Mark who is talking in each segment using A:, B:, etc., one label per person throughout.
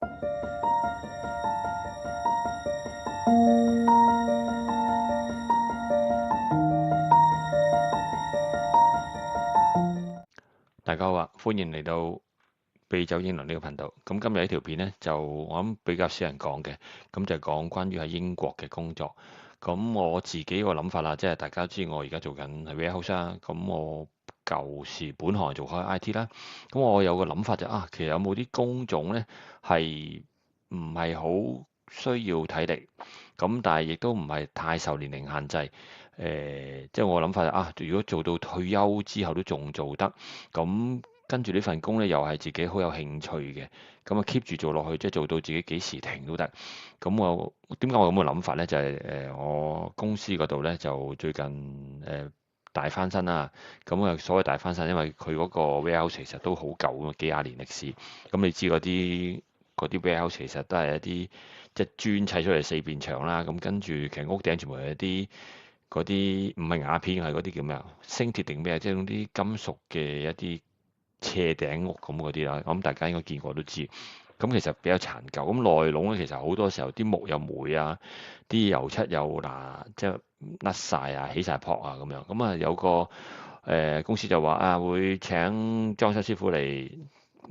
A: 大家好啊，歡迎嚟到秘酒英倫呢個頻道。咁今日呢條片呢，就我諗比較少人講嘅，咁就係講關於喺英國嘅工作。咁我自己個諗法啦，即係大家知我而家做緊係 warehouse 啦。咁我舊時本行做開 IT 啦。咁我有個諗法就其實有冇啲工種呢係唔係好需要體力，咁但係亦都唔係太受年齡限制。即係我諗法如果做到退休之後都仲做得，咁跟住呢份工呢，又係自己好有興趣嘅，咁啊 keep 住做落去，即係做到自己幾時停都得。咁我點解我有咁嘅諗法呢？就係我公司嗰度呢，就最近大翻新啦。咁所謂大翻新，因為佢嗰個 warehouse 其實都好舊啊，幾廿年歷史。咁你知嗰啲 warehouse 其實都係一啲即係磚砌出嚟四邊牆啦。咁跟住其實屋頂全部係一啲嗰啲唔係瓦片，係嗰啲叫咩啊？鋅鐵定咩啊？即係嗰啲金屬嘅一啲斜頂屋咁嗰啲啦。咁大家應該見過都知。咁其實比較殘舊。咁內籠咧，其實好多時候啲木又霉啊，啲油漆又嗱，即係甩晒啊，起晒泡啊咁樣。咁啊有個公司就話會請裝修師傅嚟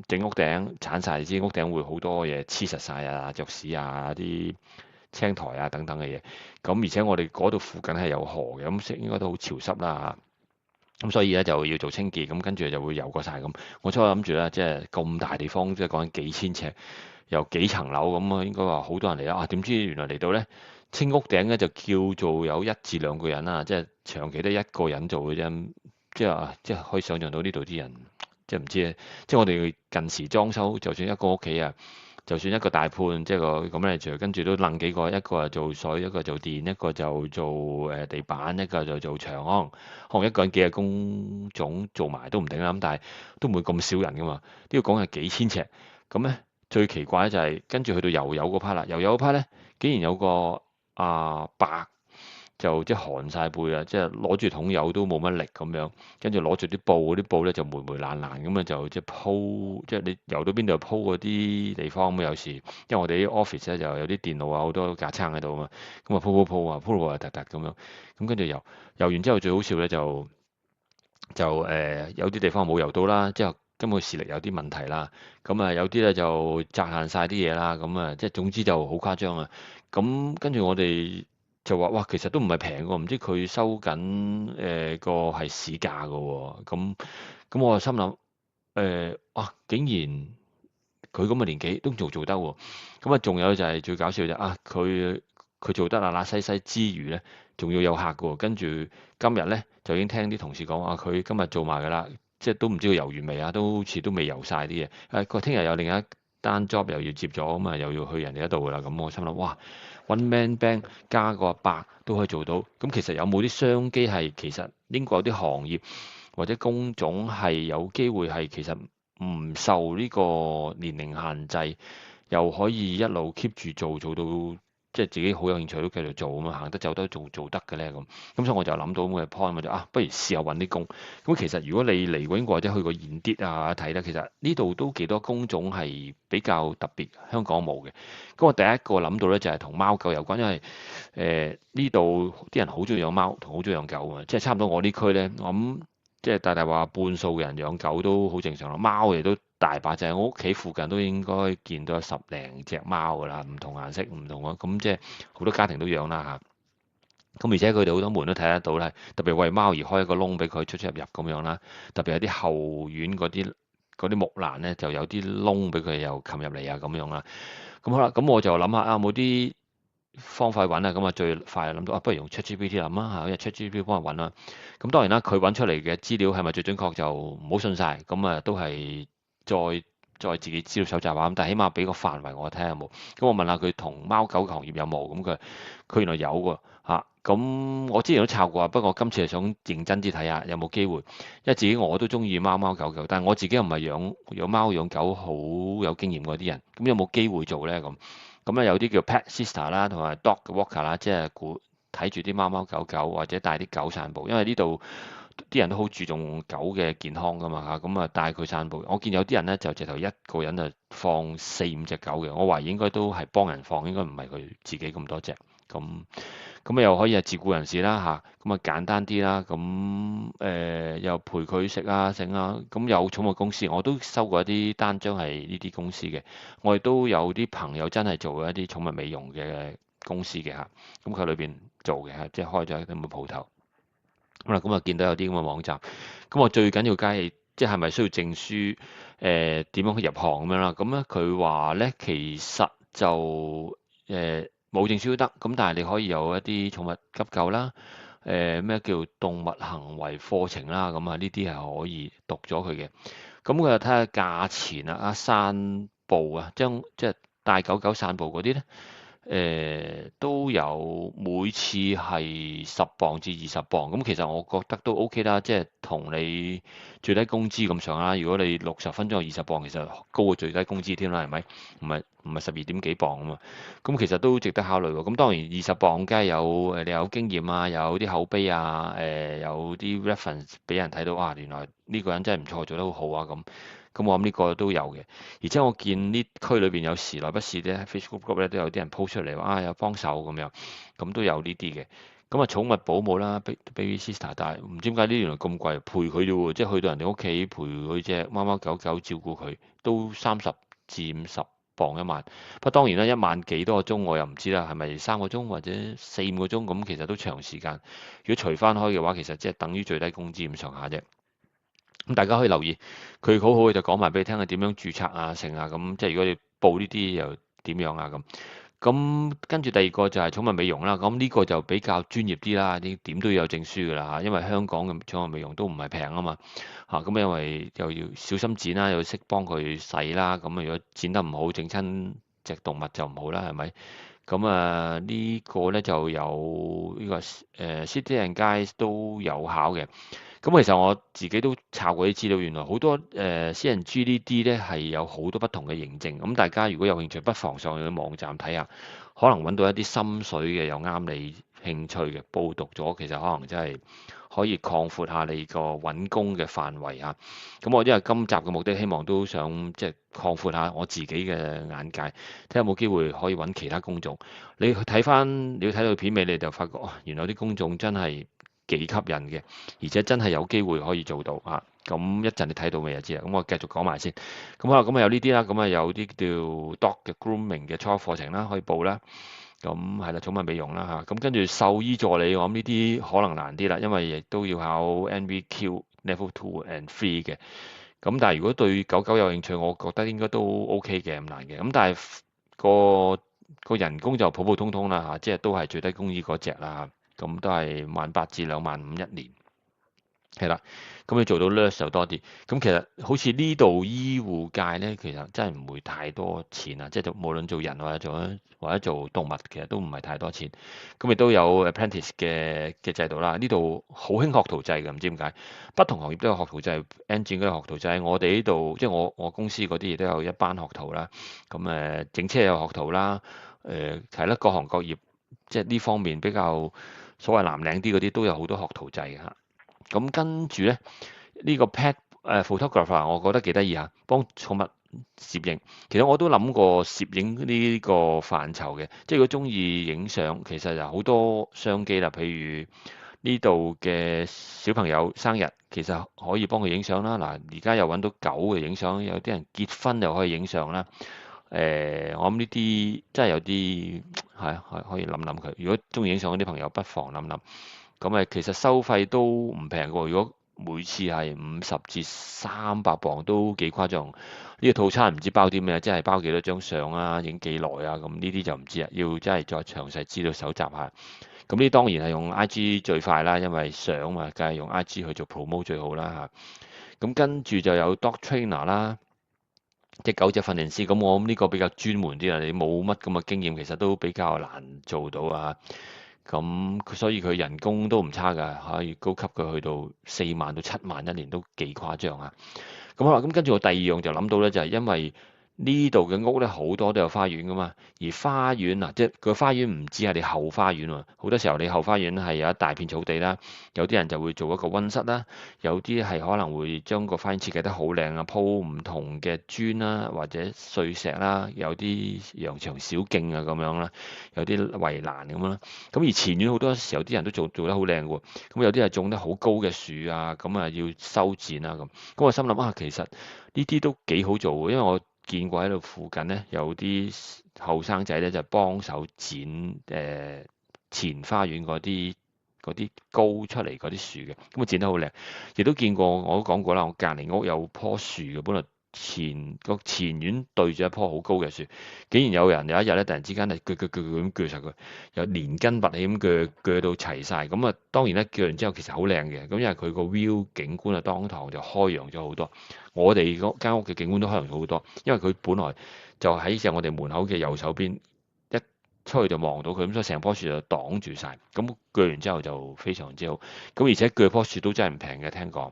A: 整屋頂，鏟晒支屋頂會好多嘢黐實晒啊，雀屎啊啲青苔啊等等嘅嘢。咁而且我哋嗰度附近係有河嘅，咁應該都好潮濕啦。咁所以咧就要做清潔，咁跟住就會游過晒咁。我初諗住咧，即係咁大地方，即係講緊幾千尺，有幾層樓咁啊，應該話好多人嚟啦。點知原來嚟到咧清屋頂咧就叫做有一至兩個人啊，即係長期都一個人做嘅啫。即係可以想象到呢度啲人，即係唔知啊。即係我哋近時裝修，就算一個屋企啊。就算一個大判，即係個咁樣嚟做，跟住都楞幾個，一個係做水，一個做電，一個就做地板，一個就做牆，可能一個人幾個工種做埋都唔定啦。咁但係都唔會咁少人噶嘛，呢個講係幾千尺。咁咧最奇怪咧就係跟住去到油油嗰 part 啦，油油嗰 part 咧竟然有個伯。就即係寒晒背啊！即係攞住桶油都冇乜力咁樣，跟住攞住啲布，嗰啲布咧就霉霉爛爛咁啊，就即係鋪，即係你游到邊度鋪嗰啲地方咁。有時因為我哋啲 office 咧就有啲電腦啊，好多架撐喺度啊嘛，咁啊鋪啊突突咁樣，咁跟住游完之後最好笑咧就有啲地方冇游到啦，之後根本視力有啲問題啦，咁啊有啲咧就砸爛晒啲嘢啦，咁啊即係總之就好誇張啊！咁跟住我哋就話哇，其實都唔係平喎，唔知佢收緊個係市價嘅喎。咁我就心諗竟然佢咁嘅年紀都做得喎。咁啊仲有就係最搞笑就佢做得嗱西西之餘咧，仲要有客嘅喎。跟住今日咧就已經聽啲同事講佢今日做埋㗎啦，即係都唔知佢遊完未啊，都好似都未遊晒啲嘢。佢話聽日有另一單 job 又要接咗，咁啊又要去人哋嗰度㗎啦。咁我心諗哇！One man band 加個伯都可以做到，咁其實有冇啲商機係其實英國有啲行業或者工種係有機會係其實唔受呢個年齡限制，又可以一路 keep 住做到即係自己好有興趣都繼續做咁啊，行得走得做得嘅咧咁。咁所以我就諗到咁嘅 point，我就不如試下揾啲工。咁其實如果你嚟過英國或者去過現啲睇咧，其實呢度都幾多工種係比較特別，香港冇嘅。咁我第一個諗到咧就係同貓狗有關，因為呢度啲人好中意養貓同好中意養狗啊，即係差唔多我呢區咧，我諗即係大話半數嘅人養狗都好正常啦，貓亦都大把隻，我屋企附近都應該見到有十零隻貓噶啦，唔同顏色唔同啊，咁即係好多家庭都養啦嚇。咁而且佢哋好多門都睇得到咧，特別為貓而開一個窿俾佢出入咁樣啦。特別有啲後院嗰啲木欄咧，就有啲窿俾佢又擒入嚟啊咁樣啦。咁好啦，咁我就諗下有冇啲方法揾啊？咁啊最快諗到不如用 ChatGPT 諗啊嚇，因為 ChatGPT 幫我揾啦。咁當然啦，佢揾出嚟嘅資料係咪最準確就唔好信晒。咁啊都係再自己資料搜集下。咁但係起碼俾個範圍我睇下有冇。咁我問下佢同貓狗嘅行業有冇？咁佢原來有喎嚇。咁我之前都抄過，不過今次係想認真啲睇下有冇機會，因為自己我都中意貓貓狗狗，但係我自己又唔係養貓養狗好有經驗嗰啲人，咁有冇機會做呢？咁咧有啲叫 pet sister 啦，同埋 dog walker 啦，即係睇住啲貓貓狗狗或者帶啲狗散步，因為呢度啲人都好注重狗嘅健康噶嘛嚇，咁啊帶佢散步。我見有啲人咧就直頭一個人就放4、5隻狗嘅，我懷疑應該都係幫人放，應該唔係佢自己咁多隻。咁又可以係自僱人士啦嚇，咁啊簡單啲啦，又陪佢食啊剩啊，咁有寵物公司，我都收過一啲單張係呢啲公司嘅，我亦都有啲朋友真係做一啲寵物美容嘅公司嘅嚇，咁佢裏邊做嘅嚇，即係開咗一啲咁嘅鋪頭。咁啊見到有啲咁嘅網站，咁我最緊要梗係即係咪需要證書？點樣去入行咁樣啦？咁咧佢話咧其實就冇證書都得，咁但係你可以有一啲寵物急救啦，咩叫動物行為課程啦，咁啊呢啲係可以讀咗佢嘅。咁佢就睇下價錢啊，散步啊，即係帶狗狗散步嗰啲咧。都有每次係10磅至20磅，咁其實我覺得都 OK 啦，即係同你最低工資咁上下。如果你60分鐘有20磅，其實高過最低工資添啦，係咪？唔係12點幾磅啊嘛，咁其實都值得考慮喎。咁當然20磅，梗係有你有經驗啊，有啲口碑啊，有啲 reference 俾人睇到，哇！原來呢個人真係唔錯，做得好好啊咁。咁我諗呢個都有嘅，而且我見呢區裏邊有時來不時咧，Facebook group 咧都有啲人 po 出嚟話啊有幫手咁樣，咁都有呢啲嘅。咁啊寵物保姆啦，baby sister，但係唔知點解呢原來咁貴，陪佢啫喎，即係去到人哋屋企陪佢隻貓貓狗狗照顧佢，都30至50磅一晚。不過當然啦，一晚幾多個鐘我又唔知啦，係咪3個鐘或者4、5個鐘咁，其實都長時間。如果除翻開嘅話，其實即係等於最低工資咁上下啫。咁大家可以留意，佢好好嘅就講埋俾你聽係點樣註冊啊、成啊咁，即係如果你報呢啲又點樣啊咁。咁跟住第二個就係寵物美容啦，咁呢個就比較專業啲啦，啲點都要有證書㗎啦嚇，因為香港嘅寵物美容都唔係平啊嘛嚇，咁因為又要小心剪啦，又要識幫佢洗啦，咁啊如果剪得唔好，整親隻動物就唔好啦，係咪？咁啊呢個咧就有呢個City and Guides 都有考嘅。咁其實我自己都查過啲資料，原來好多私人 G 呢啲咧係有好多不同嘅認證。咁大家如果有興趣，不妨上去網站睇下，可能揾到一啲心水嘅又啱你興趣嘅，報讀咗其實可能真係可以擴闊下你個揾工嘅範圍啊。咁我因為今集嘅目的，希望都想即係擴闊下我自己嘅眼界，睇下有冇機會可以揾其他工種。你去睇翻，你要睇到片尾，你就發覺原來啲工種真係〜幾吸引嘅，而且真係有機會可以做到啊！咁一陣你睇到未就知啦。咁我繼續講埋先。咁好啦，咁啊有呢啲啦，咁啊有啲叫 dog 嘅 grooming 嘅初課程啦，可以報啦。咁係啦，寵物美容啦嚇。咁跟住獸醫助理，我諗呢啲可能難啲啦，因為亦都要考 NVQ Level 2 and 3嘅。咁但係如果對狗狗有興趣，我覺得應該都 OK 嘅，唔難嘅。咁但係個人工就普普通通啦嚇，即係都係最低工資嗰隻啦。咁都係18,000至25,000一年，係啦。咁你做到 nurse 就多啲。咁其實好似呢度醫護界咧，其實真係唔會太多錢啊。即係無論做人或者做動物，其實都唔係太多錢。咁亦都有 apprentice 嘅制度啦。呢度好興學徒制嘅，唔知點解。不同行業都有學徒制，engine 都有學徒制。我哋呢度即係我公司嗰啲亦都有一班學徒啦。咁整車有學徒啦。係啦，各行各業即係呢方面比較。所謂藍領啲嗰啲都有好多學徒制嘅嚇，咁跟住咧呢個 pet photographer 我覺得幾得意嚇，幫寵物攝影。其實我都諗過攝影呢個範疇嘅，即係如果中意影相，其實有好多商機啦。譬如呢度嘅小朋友生日，其實可以幫佢影相啦。嗱，而家又揾到狗嘅影相，有啲人結婚又可以影相啦。我諗呢啲真係有啲係可以諗諗佢。如果中意影相嗰啲朋友，不妨諗諗。咁其實收費都唔平嘅喎。如果每次係50至300磅都幾誇張。呢個套餐唔知包啲咩，即係包幾多張相啊，影幾耐啊，咁呢啲就唔知啦。要真係再詳細資料搜集下。咁呢當然係用 IG 最快啦，因為相嘛，梗係用 IG 去做 promote 最好啦嚇。咁跟住就有 dog trainer 啦。即狗隻訓練師，咁我諗呢個比較專門啲啦，你冇乜咁嘅經驗，其實都比較難做到啊。咁所以佢人工都唔差㗎，可以高級嘅去到4萬到7萬一年都幾誇張啊。咁好啦，咁跟住我第二樣就諗到咧，就係因為呢度嘅屋咧好多都有花園噶嘛，而花園嗱，即係個花園唔止係你後花園喎，好多時候你後花園係有一大片草地啦，有啲人就會做一個溫室啦，有啲係可能會將個花園設計得好靚啊，鋪唔同嘅磚啦或者碎石啦，有啲羊腸小徑啊咁樣啦，有啲圍欄咁樣啦，咁而前院好多時候啲人都做得好靚喎，咁有啲係種得好高嘅樹啊，咁啊要修剪啊咁，咁我心諗啊，其實呢啲都幾好做喎，因為我見過喺度附近咧有啲後生仔咧就幫手剪前花園嗰啲高出嚟嗰啲樹嘅，咁啊剪得好靚。亦都見過，我都講過啦，我隔離屋有棵樹嘅，本來前院對住一棵好高嘅樹，竟然有人有一日咧突然之間係鋸咁鋸實佢，有連根拔起咁鋸到齊晒。咁啊當然咧鋸完之後其實好靚嘅，咁因為佢個 view 景觀啊當堂就開揚咗好多。我哋嗰間屋嘅景觀都開揚咗好多，因為佢本來就喺正我哋門口嘅右手邊，一出去就望到佢，咁所以成棵樹就擋住晒。咁鋸完之後就非常之好，咁而且鋸棵樹都真係唔平嘅，聽講。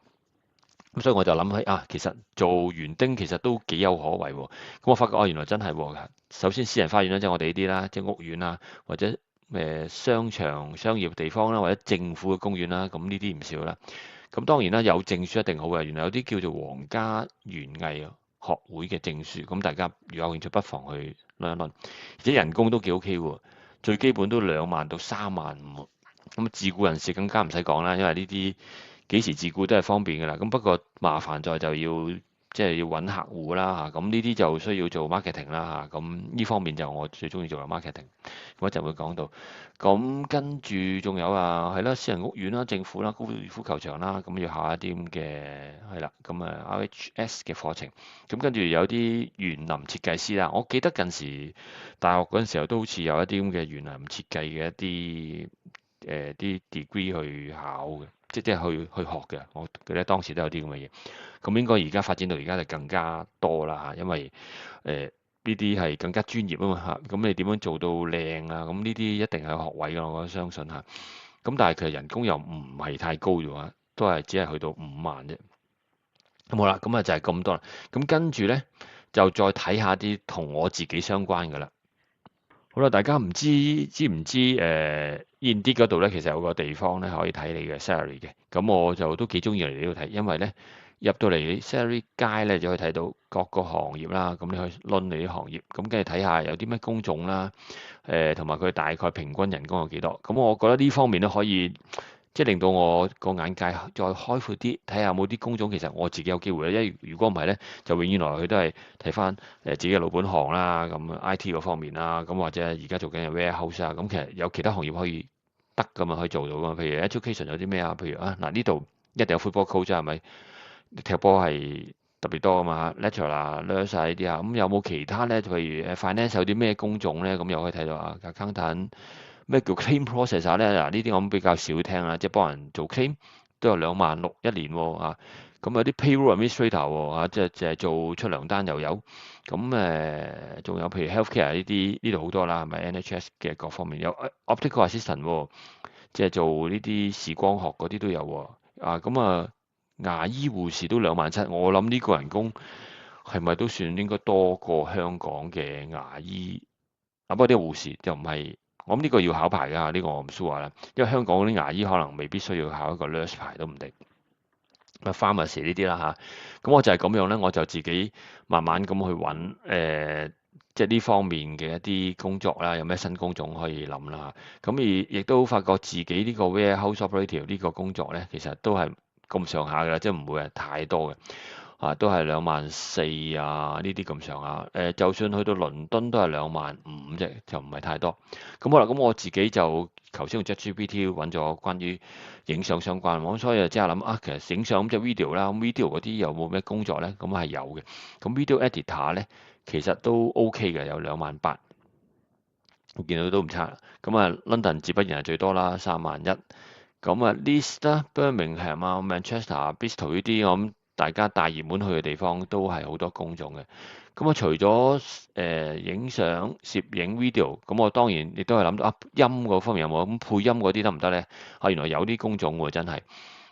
A: 咁所以我就諗起啊，其實做園丁其實都幾有可為喎。咁我發覺哦，原來真係喎。首先私人花園啦，即係我哋呢啲啦，即係屋苑啦，或者商場、商業地方啦，或者政府嘅公園啦，咁呢啲唔少啦。咁當然啦，有證書一定好嘅。原來有啲叫做皇家園藝學會嘅證書，咁大家如果有興趣，不妨去論一論。而且人工都幾 OK 喎，最基本都2萬到3萬5。咁自僱人士更加唔使講啦，因為呢啲幾時自僱都係方便㗎啦。咁不過麻煩在就要即係要揾客戶啦嚇。咁呢啲就需要做 marketing 啦嚇。咁呢方面就我最中意做嘅 marketing。咁一陣會講到。咁跟住仲有啊，係啦，私人屋苑啦、政府啦、高爾夫球場啦，咁要考一啲咁嘅係啦，咁啊 RHS 嘅課程。咁跟住有啲園林設計師啦，我記得近時大學嗰陣時候都好似有一啲咁嘅園林設計嘅一啲啲 degree 去考嘅，即係去學嘅。我記得當時都有啲咁嘅嘢。咁應該而家發展到而家就更加多啦嚇，因為呢啲係更加專業啊嘛嚇。咁你點樣做到靚啊？咁呢啲一定係有學位㗎，我相信嚇。咁但係其實人工又唔係太高嘅話，都係只係去到5萬啫。咁好啦，咁啊就係咁多啦。咁跟住咧就再睇下啲同我自己相關嘅啦。好啦，大家知唔知Indeed 嗰度咧，其實有個地方咧可以睇你嘅 salary 嘅。咁我就都幾中意嚟呢度睇，因為咧入到嚟 salary 街咧就可以睇到各個行業啦。咁你可以論你啲行業，咁跟住睇下有啲咩工種啦，同埋佢大概平均人工有幾多。咁我覺得呢方面都可以。即係令到我個眼界再開闊啲，睇下有冇啲工種其實我自己有機會咧。因為如果唔係咧，就永遠來去都係睇翻自己嘅老本行啦，咁 IT 嗰方面啦，咁或者而家做緊嘅 warehouse 啊，咁其實有其他行業可以得噶嘛，可以做到噶嘛。譬如 education 有啲咩啊？譬如啊嗱，呢度一定有 football coach 係咪？踢波係特別多噶嘛，lecturer 啊、nurse 啊呢啲啊，咁有冇其他咧？譬如finance 有啲咩工種咧？咁又可以睇到啊，accountant。咩叫 claim processor 咧？嗱，呢啲我諗比較少聽啦，即係幫人做 claim 都有2萬6一年喎啊！咁有啲 payroll administrator 喎啊，即係做出糧單又有。咁仲有譬如 healthcare 呢度好多啦，係咪 NHS 嘅各方面有 optical assistant 喎，即係做呢啲視光學嗰啲都有喎啊！咁牙醫護士都2萬7，我諗呢個人工係咪都算應該多過香港嘅牙醫啊？不過啲護士就唔係。我諗呢個要考牌㗎，呢個我唔 sure 啦，因為香港嗰啲牙醫可能未必需要考一個 nurse 牌都唔定。咁 pharmacy 呢啲啦嚇，咁我就係咁樣咧，我就自己慢慢咁去揾即係呢方面嘅一啲工作啦，有咩新工種可以諗啦。咁而亦都發覺自己呢個 warehouse operative 呢個工作咧，其實都係咁上下㗎啦，即係唔會係太多嘅。啊，都係2萬4啊，呢啲咁上下。就算去到倫敦都係2萬5啫，就唔係太多。咁好啦，咁我自己就頭先用 ChatGPT 揾咗關於影相相關，咁所以就即刻諗啊，其實影相咁即係 video 啦，咁 video 嗰啲有冇咩工作咧？咁係有嘅。咁 video editor 咧，其實都 OK 嘅，有2萬8，我見到都唔差。咁啊，London 自不然係最多啦，3萬1。咁啊，Leeds 啦、Birmingham 啊、Manchester、Bristol 呢啲，我諗大家大熱門去嘅地方都係好多工種嘅。咁啊，除咗影相、攝影 video，咁我當然亦都係諗到啊，音嗰方面有冇？咁配音嗰啲得唔得咧？啊，原來有啲工種喎，真係。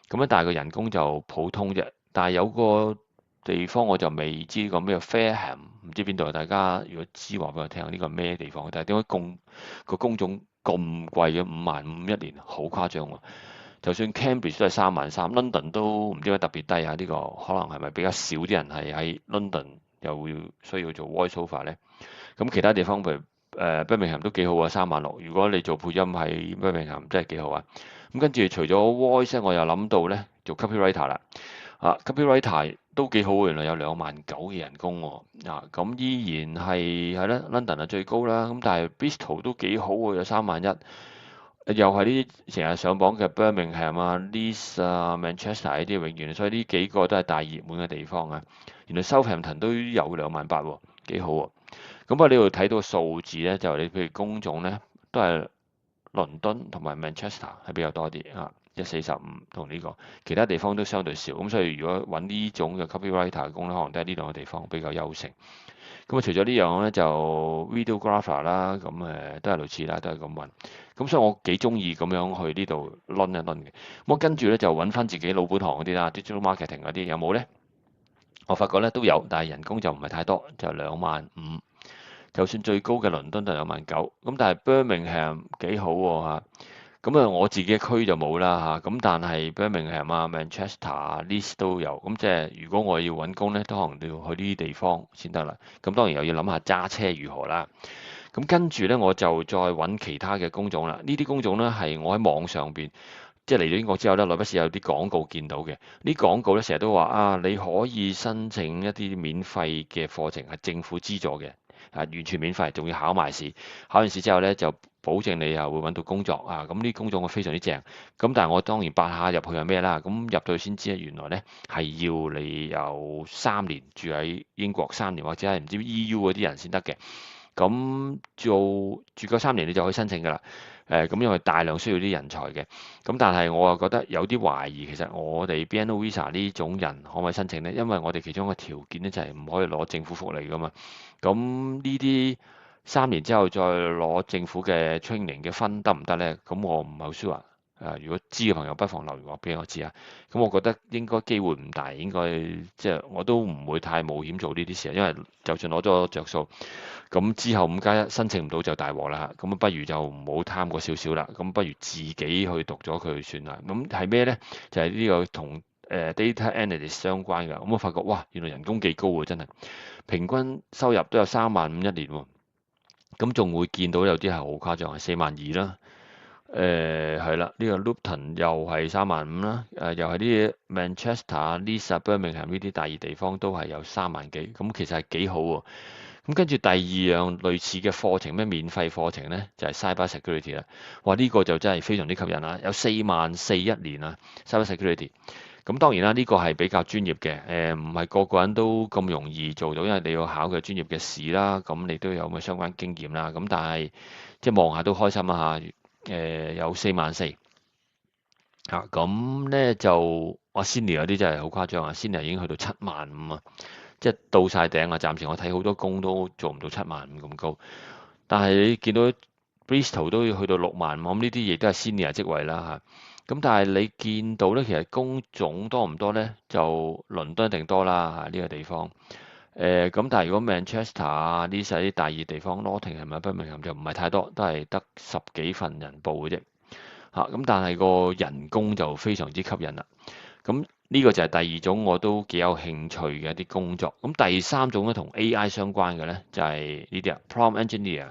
A: 咁樣但係個人工就普通啫。但係有個地方我就未知個咩 Fareham，唔知邊度。大家如果知話俾我聽，呢個咩地方？但係點解個工種咁貴嘅5萬5一年，好誇張喎！就算 Cambridge 都係3萬3，London 都唔知點解特別低啊！呢個可能係咪比較少啲人係喺 London 又會需要做 voiceover 咧？咁其他地方譬如Birmingham 都幾好啊，3萬6。如果你做配音喺 Birmingham 真係幾好啊！咁跟住除咗 voice 我又諗到咧做 copywriter 啦。copywriter 都幾好喎，原來有2萬9嘅人工喎。咁依然係啦，London 係最高啦。咁但係 Bristol 都幾好喎，有3萬1。又係呢啲成日上榜嘅 Birmingham 啊、Leeds 啊、Manchester 呢啲永遠，所以呢幾個都係大熱門嘅地方啊。原來 Southampton 都有2萬8喎，幾好喎。咁不過你要睇到數字咧，就你譬如工種咧，都係倫敦同埋 Manchester 係比較多啲145同呢個，其他地方都相對少。咁所以如果揾呢種嘅 copywriter 嘅工咧，可能都係呢兩個地方比較優勝。咁除咗呢樣咧，就 videographer 啦，咁都係類似啦，都係咁揾。咁所以我幾中意咁樣去呢度攆一攆嘅。咁我跟住咧就揾翻自己老本行嗰啲啦，digital marketing 嗰啲有冇咧？我發覺咧都有，但係人工就唔係太多，就2萬5。就算最高嘅倫敦都2萬9，咁但係 Birmingham 幾好喎。咁我自己區就冇啦嚇，咁但係 Birmingham 啊、Manchester 啊、Leeds 都有。咁即係如果我要揾工咧，都可能要去呢啲地方先得啦。咁當然又要諗下揸車如何啦。咁跟住咧我就再揾其他嘅工種啦。呢啲工種咧係我喺網上邊，即係嚟咗英國之後咧，耐不時有啲廣告見到嘅。呢廣告咧成日都話你可以申請一啲免費嘅課程，係政府資助嘅。完全免費，仲要考埋試。考完試之後咧，就保證你又會揾到工作啊！咁呢啲工作我非常之正。咁但係我當然八下入去係咩啦？咁入到去先知咧，原來咧係要你有3年住喺英國3年，或者係唔知 EU 嗰啲人先得嘅。咁住夠3年，你就可以申請㗎啦。咁因為大量需要啲人才嘅。咁但係我又覺得有啲懷疑，其實我哋 BNO Visa 呢種人可唔可以申請呢？因為我哋其中一個條件咧就係唔可以攞政府福利㗎嘛。咁呢啲3年之後再攞政府嘅 training 嘅分得唔得呢？咁我唔係好 sure。如果知嘅朋友不妨留言話俾我知啊。咁我覺得應該機會唔大，應該即係我都唔會太冒險做呢啲事，因為就算攞咗着數，咁之後5+1申請唔到就大鑊啦。咁不如就唔好貪過少少啦。咁不如自己去讀咗佢算啦。咁係咩呢？就係呢個同data analyst 相關㗎。咁我發覺哇，原來人工幾高喎，真係平均收入都有3萬5一年喎。咁仲會見到有啲係好誇張，係4萬2啦。係啦，呢個 Luton 又係3萬5啦。又係啲 Manchester、Leeds、Birmingham 呢啲大熱地方都係有3萬幾。咁其實係幾好喎。咁跟住第二樣類似嘅課程，咩免費課程呢？就係 Cyber Security 啦。哇！呢個就真係非常之吸引啦，有4萬4一年啊，Cyber Security。咁當然啦，呢個係比較專業嘅，唔係個個人都咁容易做到，因為你要考嘅專業嘅試啦，咁你都有咁嘅相關經驗啦。咁但係即係望下都開心啊嚇。有4萬4嚇，咁咧就Senior 嗰啲真係好誇張啊，Senior 已經去到7萬5啊，即係到晒頂啊！暫時我睇好多工都做唔到7萬5咁高，但係你見到 Bristol 都要去到6萬5，咁呢啲亦都係 Senior 職位啦嚇。咁但係你見到咧，其實工種多唔多咧？就倫敦一定多啦嚇，呢個地方。咁但係如果 Manchester 啊呢啲大熱地方，Nottingham 啊、Birmingham 就唔係太多，都係得10幾份人報嘅啫嚇。咁但係個人工就非常之吸引啦。咁呢個就係第二種我都幾有興趣嘅一啲工作。咁第三種咧同 AI 相關嘅咧就係呢啲啊，Prompt Engineer。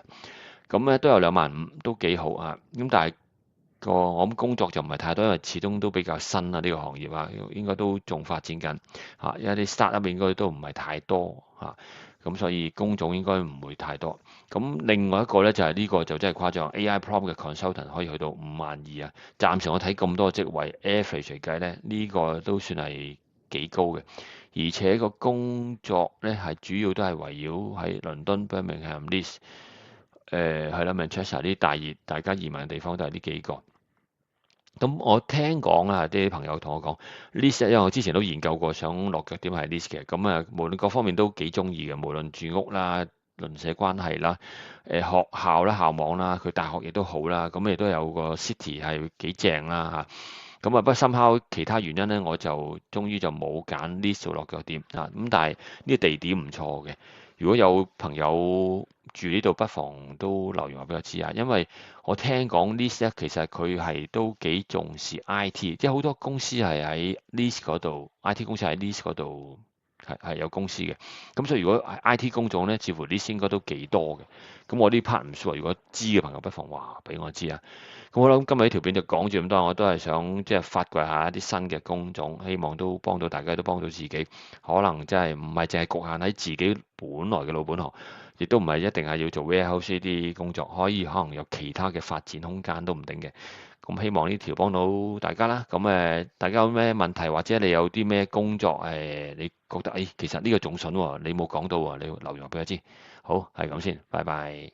A: 咁咧都有2萬5，都幾好啊。咁但係我諗工作就唔係太多，因為始終都比較新啊，呢個行業啊，應該都仲發展緊嚇。有啲 startup 應該都唔係太多嚇。咁所以工種應該唔會太多。咁另外一個咧就係呢個就真係誇張，AI Prompt 嘅 consultant 可以去到5萬2啊。暫時我睇咁多職位 average 嚟計咧，呢個都算係幾高嘅。而且個工作咧係主要都係圍繞喺倫敦、Birmingham、Leeds，係啦，Manchester 啲大熱大家移民嘅地方都係呢幾個。咁我聽講啊，啲朋友同我講 Leeds，因為我之前都研究過，想落腳點係 Leeds 嘅。咁無論各方面都幾中意嘅，無論住屋啦、鄰舍關係啦、學校啦、校網啦，佢大學亦都好啦。咁亦都有個 city 係幾正啦嚇。咁啊，不過深烤其他原因咧，我就終於就冇揀呢度落腳點啊。咁但係呢個地點唔錯嘅，如果有朋友住呢度，不妨都留言話俾我知啊。因為我聽講 Leeds 咧，其實佢係都幾重視 IT，即係好多公司係喺 Leeds 嗰度，IT 公司喺 Leeds 嗰度係有公司嘅。咁所以如果 IT 工種咧，似乎 Leeds 應該都幾多嘅。咁我呢 part 唔 sure，如果知嘅朋友不妨話俾我知啊。咁我諗今日呢條片就講住咁多，我都係想即係發掘下一啲新嘅工種，希望都幫到大家，都幫到自己。可能真係唔係淨係局限喺自己本來嘅老本行，亦都唔係一定係要做 warehouse 呢啲工作，可能有其他嘅發展空間都唔定嘅。咁希望呢條幫到大家啦。咁大家有咩問題或者你有啲咩工作你覺得其實呢個仲筍喎，你冇講到喎，你留言俾我知。好，係咁先，拜拜。